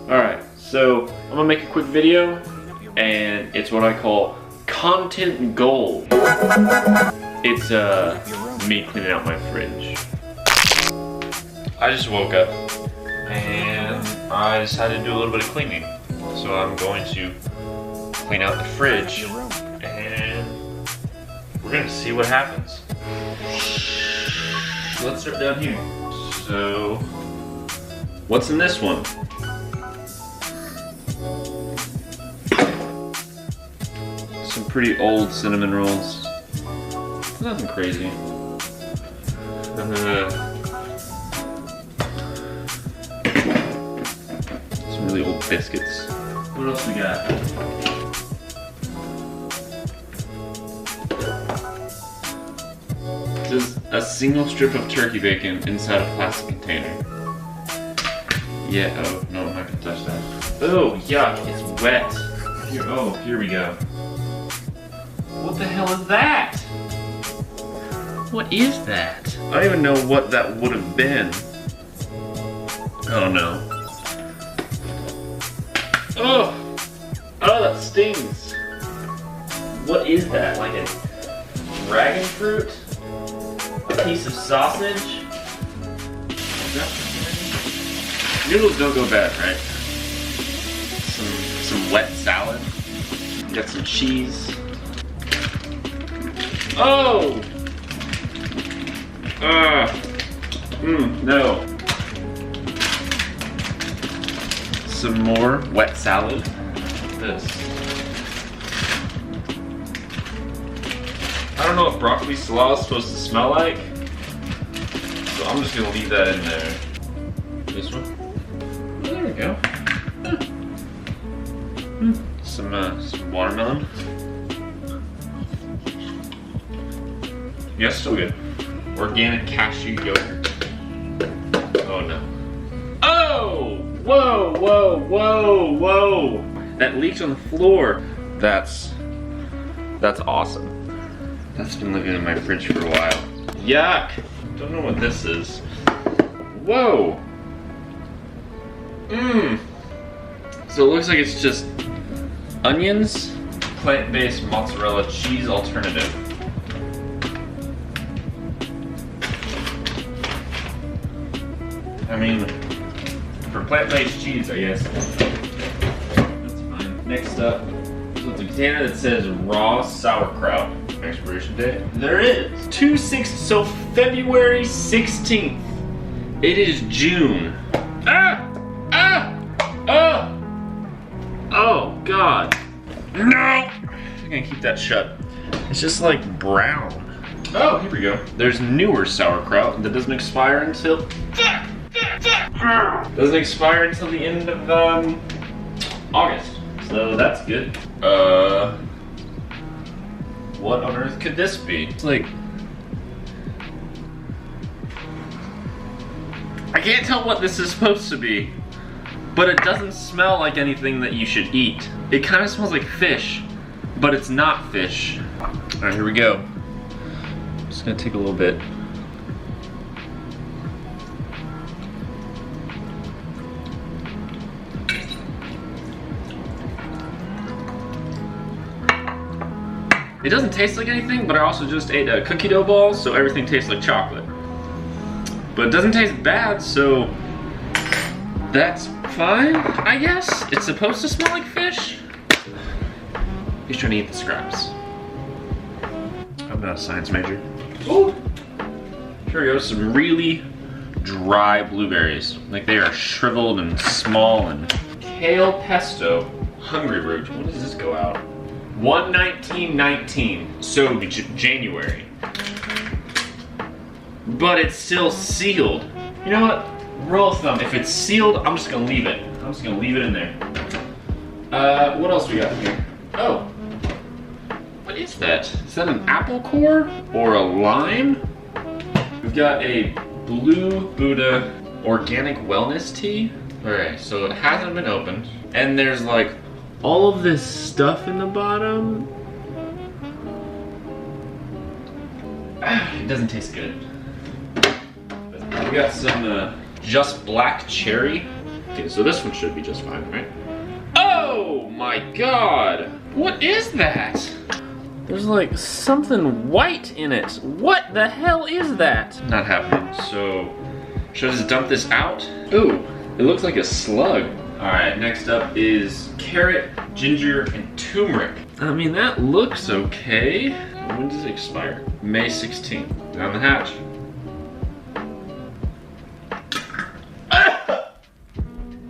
Alright, so I'm gonna make a quick video, and it's what I call content gold. It's me cleaning out my fridge. I just woke up and I decided to do a little bit of cleaning. So I'm going to clean out the fridge and we're gonna see what happens. So let's start down here. So, what's in this one? Some pretty old cinnamon rolls. Nothing crazy. Some really old biscuits. What else we got? Just a single strip of turkey bacon inside a plastic container. Yeah, oh, no, I'm not gonna touch that. Oh, yuck, it's wet. Here, oh, here we go. What the hell is that? What is that? I don't even know what that would have been. Oh no. Oh! Oh, that stings. What is that? Like a dragon fruit? A piece of sausage? Noodles don't go bad, right? Some wet salad. Got some cheese. Oh! No. Some more wet salad. This. I don't know what broccoli slaw is supposed to smell like, so I'm just gonna leave that in there. This one. Oh, there we go. Some watermelon. Yeah, still good. Organic cashew yogurt. Oh no. Oh! Whoa, whoa, whoa, whoa! That leaked on the floor. That's awesome. That's been living in my fridge for a while. Yuck! Don't know what this is. Whoa! So it looks like it's just onions, plant-based mozzarella cheese alternative. I mean, for plant-based cheese, I guess. That's fine. Next up, so it's a container that says raw sauerkraut. Expiration date? There is. So February 16th. It is June. Oh, God. No! I'm gonna keep that shut. It's just like brown. Oh, here we go. There's newer sauerkraut that doesn't expire until... Doesn't expire until the end of August, so that's good. What on earth could this be? It's like, I can't tell what this is supposed to be, but it doesn't smell like anything that you should eat. It kind of smells like fish, but it's not fish. All right, here we go. I'm just gonna take a little bit. It doesn't taste like anything, but I also just ate a cookie dough ball, so everything tastes like chocolate. But it doesn't taste bad, so that's fine, I guess. It's supposed to smell like fish. He's trying to eat the scraps. I'm not a science major. Ooh! Here we go, some really dry blueberries. Like they are shriveled and small, and kale pesto, hungry root. When does this go out? 1/19/19, so January. But it's still sealed. You know what? Rule of thumb, if it's sealed, I'm just gonna leave it. I'm just gonna leave it in there. What else we got here? Oh. What is that? Is that an apple core or a lime? We've got a Blue Buddha organic wellness tea. Okay, so it hasn't been opened. And there's like all of this stuff in the bottom. It doesn't taste good. We got some just black cherry. Okay, so this one should be just fine, right? Oh my god! What is that? There's like something white in it. What the hell is that? Not happening. So, should I just dump this out? Ooh, it looks like a slug. Alright, next up is carrot, ginger, and turmeric. I mean, that looks okay. When does it expire? May 16th. Down the hatch.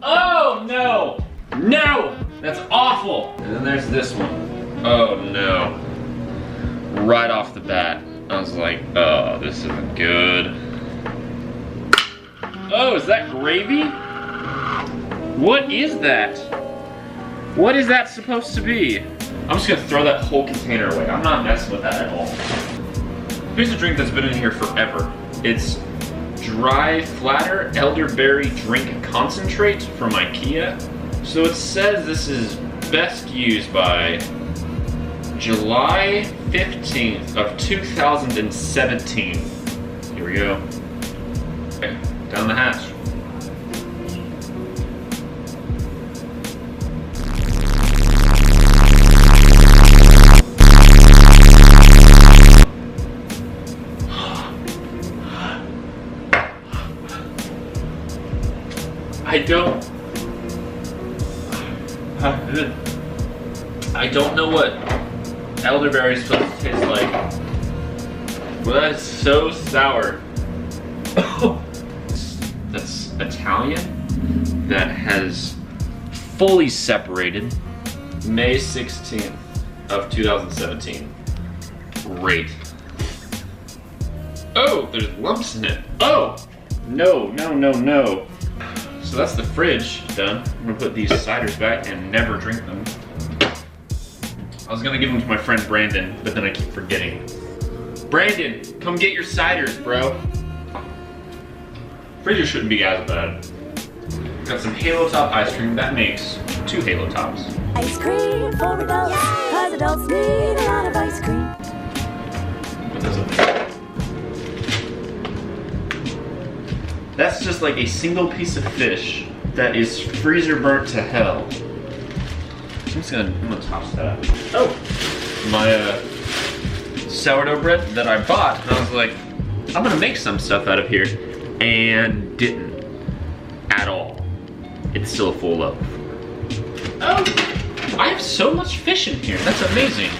Oh no! No! That's awful! And then there's this one. Oh no. Right off the bat, I was like, oh, this isn't good. Oh, is that gravy? What is that? What is that supposed to be? I'm just gonna throw that whole container away. I'm not messing with that at all. Here's a drink that's been in here forever. It's Dry Flatter Elderberry Drink Concentrate from IKEA. So it says this is best used by July 15th of 2017. Here we go. Okay, down the hatch. I don't know what elderberry is supposed to taste like. Well, that is so sour. That's Italian. That has fully separated. May 16th of 2017. Great. Oh, there's lumps in it. Oh! No, no, no, no. So that's the fridge done. I'm gonna put these ciders back and never drink them. I was gonna give them to my friend Brandon, but then I keep forgetting. Brandon, come get your ciders, bro. Fridges shouldn't be as bad. Got some Halo Top ice cream. That makes 2 Halo Tops. Ice cream for adults, cause adults need a lot of ice cream. What does it mean? That's just like a single piece of fish that is freezer burnt to hell. I'm gonna toss that. Oh, my sourdough bread that I bought. And I was like, I'm gonna make some stuff out of here, and didn't at all. It's still a full loaf. Oh, I have so much fish in here. That's amazing.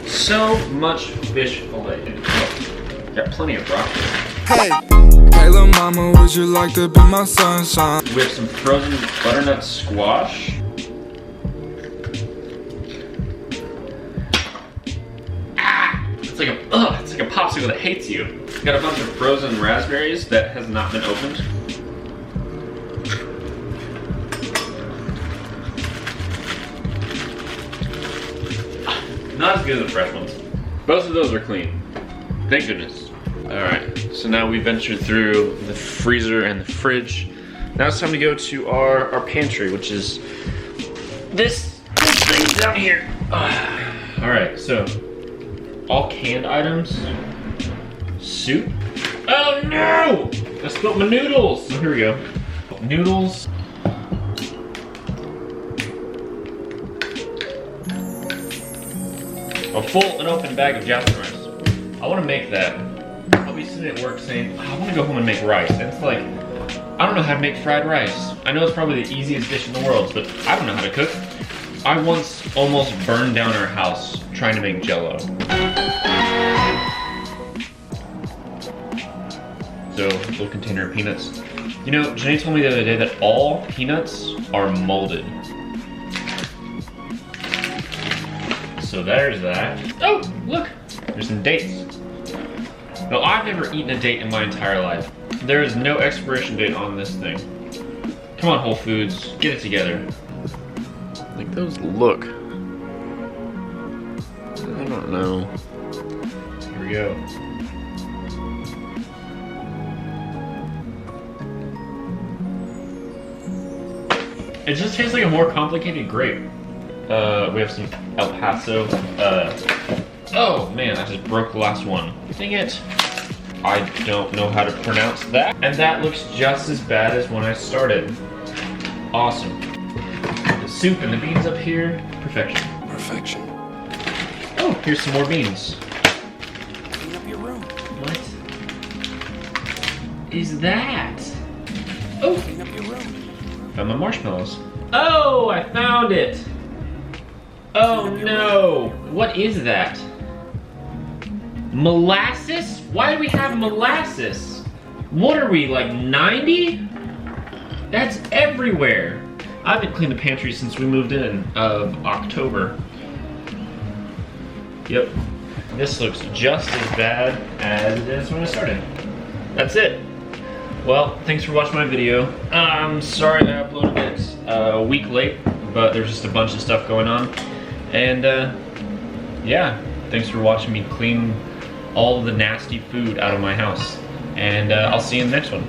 So much fish fillet. Oh, got plenty of broccoli. Hey, hey little mama, would you like to be my sunshine? We have some frozen butternut squash. It's like a popsicle that hates you. Got a bunch of frozen raspberries that has not been opened. Not as good as the fresh ones. Both of those are clean. Thank goodness. Alright, so now we ventured through the freezer and the fridge. Now it's time to go to our pantry, which is this thing down here. Alright, so all canned items. Soup. Oh no! I spilled my noodles! So here we go. Noodles. A full and open bag of jasmine rice. I want to make that. I'll be sitting at work saying, I want to go home and make rice. And it's like, I don't know how to make fried rice. I know it's probably the easiest dish in the world, but I don't know how to cook. I once almost burned down our house trying to make Jell-O. So, little container of peanuts. You know, Jenny told me the other day that all peanuts are molded. So there's that. Oh, look, there's some dates. Now, I've never eaten a date in my entire life. There is no expiration date on this thing. Come on, Whole Foods, get it together. Like those look. I don't know. Here we go. It just tastes like a more complicated grape. We have some El Paso. Oh man, I just broke the last one. Dang it. I don't know how to pronounce that. And that looks just as bad as when I started. Awesome. The soup and the beans up here, perfection. Perfection. Oh, here's some more beans. Clean up your room. What is that? Oh, Clean up your room. found my marshmallows. Oh, I found it. Oh no, what is that? Molasses? Why do we have molasses? What are we, like 90? That's everywhere. I haven't cleaned the pantry since we moved in of October. Yep. This looks just as bad as it is when I started. That's it. Well, thanks for watching my video. I'm sorry that I uploaded it a week late, but there's just a bunch of stuff going on. And yeah, thanks for watching me clean all the nasty food out of my house. And I'll see you in the next one.